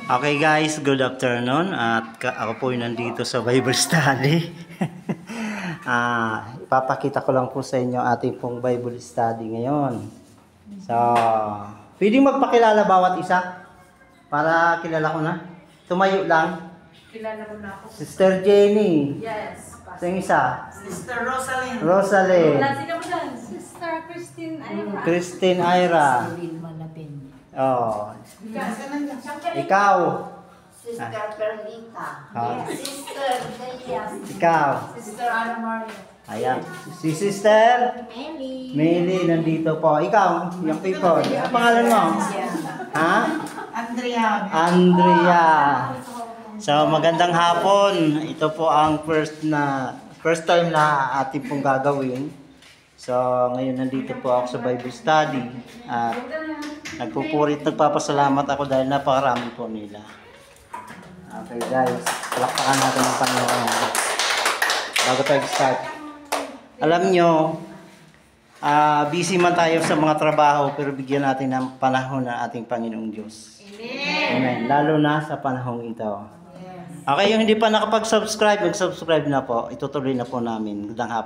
Okay guys, good afternoon. At ako po ay nandito sa Bible study. Ipapakita ko lang po sa inyo ating pong Bible study ngayon. So, pwedeng magpakilala bawat isa para kilala ko na. Tumayo lang. Kilala mo na ako. Sister Jenny. Yes. Sa isa. Sister Rosalind. Rosalind. Wala sila mo dyan. Sister Christine Ira. Christine Ira. Oh. Ikaw. Sister Perlita. Ah. Sister Delia. Ikaw. Sister Ana Maria. Ayan. Si Sister Meli. Meli nandito po. Ikaw, yung people. Ano pangalan mo? Ha? Andrea. Andrea. So, magandang hapon. Ito po ang first time na ating pong gagawin. So, ngayon nandito po ako sa Bible study. At nagpapasalamat ako dahil napakarami po nila. Okay guys, palakpakan natin ang Panginoon. Bago tayo start. Alam nyo, busy man tayo sa mga trabaho, pero bigyan natin ng panahon ng ating Panginoong Diyos. Amen. Lalo na sa panahong ito. Okay, yung hindi pa nakapag-subscribe, mag-subscribe na po. Itutuloy na po namin. Gandang hapon.